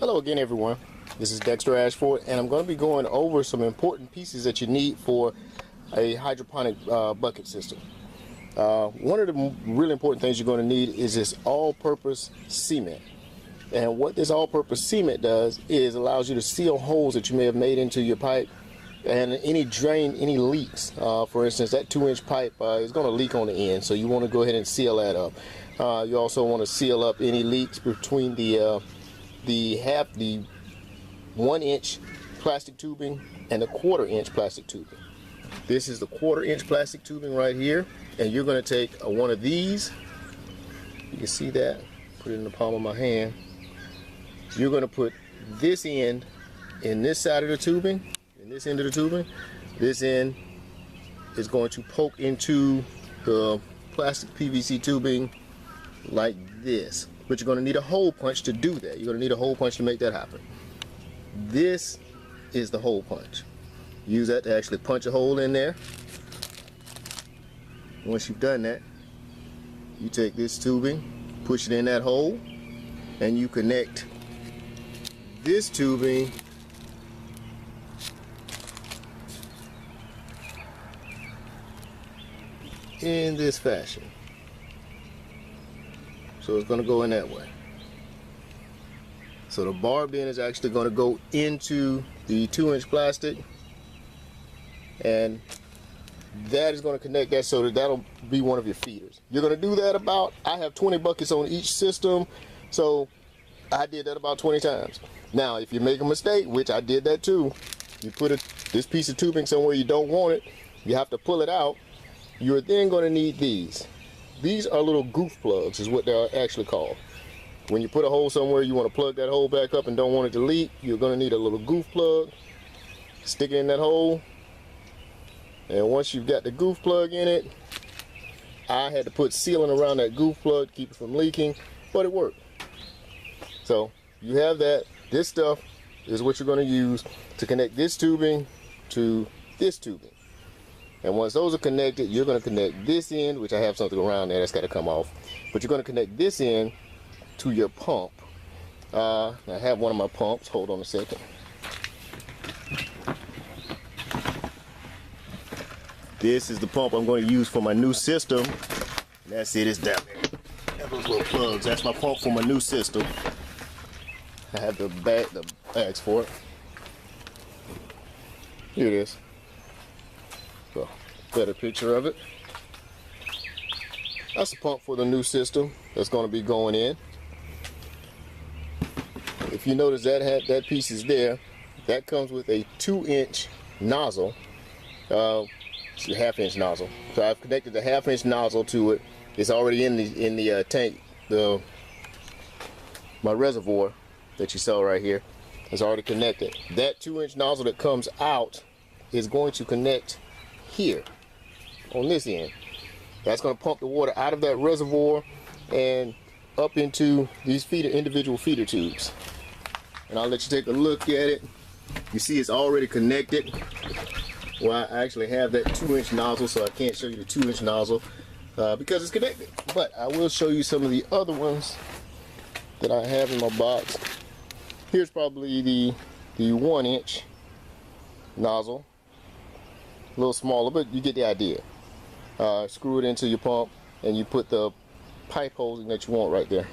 Hello again, everyone. This is Dexter Ashford, and I'm going to be going over some important pieces that you need for a hydroponic bucket system. One of the really important things you're going to need is this all-purpose cement. And what this all-purpose cement does is allows you to seal holes that you may have made into your pipe and any leaks. For instance, that 2-inch pipe is going to leak on the end, so you want to go ahead and seal that up. You also want to seal up any leaks between the 1-inch plastic tubing and the 1/4-inch plastic tubing. This is the 1/4-inch plastic tubing right here, and you're going to take one of these. You can see that. Put it in the palm of my hand. You're going to put this end in this side of the tubing, in this end of the tubing. This end is going to poke into the plastic PVC tubing like this. But you're going to need a hole punch to do that. You're going to need a hole punch to make that happen. This is the hole punch. Use that to actually punch a hole in there. Once you've done that, you take this tubing, push it in that hole, and you connect this tubing in this fashion. So it's going to go in that way. So the barb end is actually going to go into the 2-inch plastic, and that is going to connect that so that that'll be one of your feeders. You're going to do that about, I have 20 buckets on each system, so I did that about 20 times. Now, if you make a mistake, which I did that too, you put this piece of tubing somewhere you don't want it, you have to pull it out. You're then going to need these. These are little goof plugs, is what they're actually called. When you put a hole somewhere, you want to plug that hole back up and don't want it to leak, you're going to need a little goof plug. Stick it in that hole. And once you've got the goof plug in it, I had to put sealant around that goof plug to keep it from leaking, but it worked. So you have that. This stuff is what you're going to use to connect this tubing to this tubing. And once those are connected, you're going to connect this end, which I have something around there that's got to come off, but you're going to connect this end to your pump. I have one of my pumps. Hold on a second. This is the pump I'm going to use for my new system. And that's it. It's down there. I have those little plugs. That's my pump for my new system. I have the bags for it. Here it is. So, better picture of it. That's the pump for the new system that's going to be going in. If you notice that piece is there, that comes with a 2-inch nozzle. It's a 1/2-inch nozzle. So I've connected the 1/2-inch nozzle to it. It's already in the tank. My reservoir that you saw right here is already connected. That 2-inch nozzle that comes out is going to connect here on this end. That's going to pump the water out of that reservoir and up into these individual feeder tubes. And I'll let you take a look at it. You see it's already connected. Well, I actually have that 2-inch nozzle, so I can't show you the 2-inch nozzle because it's connected. But I will show you some of the other ones that I have in my box. Here's probably the 1-inch nozzle. A little smaller, but you get the idea. Screw it into your pump, and you put the pipe holes that you want right there.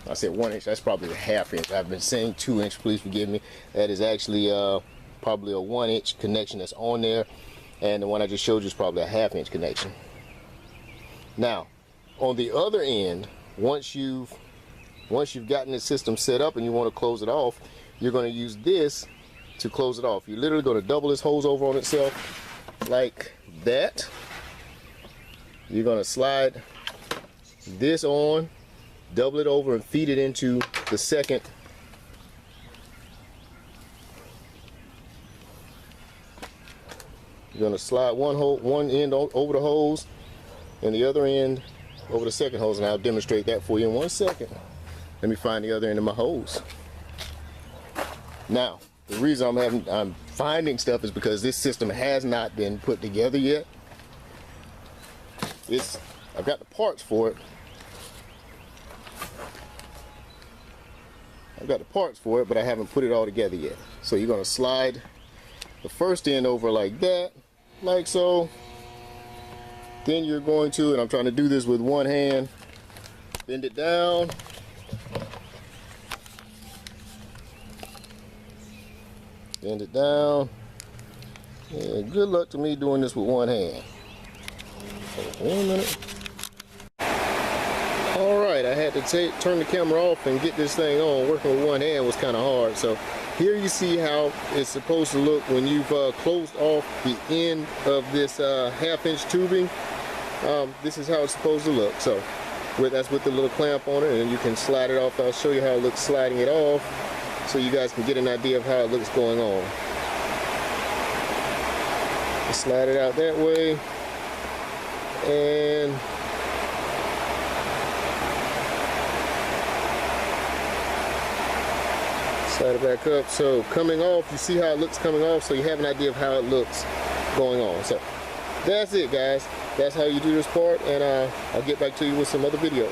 I said 1-inch, that's probably a 1/2-inch. I've been saying 2-inch, please forgive me. That is actually probably a 1-inch connection that's on there, and the one I just showed you is probably a 1/2-inch connection. Now, on the other end, once you've gotten the system set up and you want to close it off, you're going to use this to close it off. You're literally going to double this hose over on itself like that. You're going to slide this on, double it over, and feed it into the second. You're going to slide one end over the hose and the other end over the second hose, and I'll demonstrate that for you in 1 second. Let me find the other end of my hose. Now, the reason I'm finding stuff is because this system has not been put together yet. I've got the parts for it. I've got the parts for it, but I haven't put it all together yet. So you're going to slide the first end over like that, like so. Then you're going to, and I'm trying to do this with one hand, bend it down. Bend it down. And good luck to me doing this with one hand. So, 1 minute. Alright, I had to turn the camera off and get this thing on. Working with one hand was kind of hard. So here you see how it's supposed to look when you've closed off the end of this 1/2-inch tubing. This is how it's supposed to look. So that's with the little clamp on it, and you can slide it off. I'll show you how it looks sliding it off, so you guys can get an idea of how it looks going on. Just slide it out that way, and slide it back up. So coming off, you see how it looks coming off, so you have an idea of how it looks going on. So that's it, guys. That's how you do this part, and I'll get back to you with some other videos.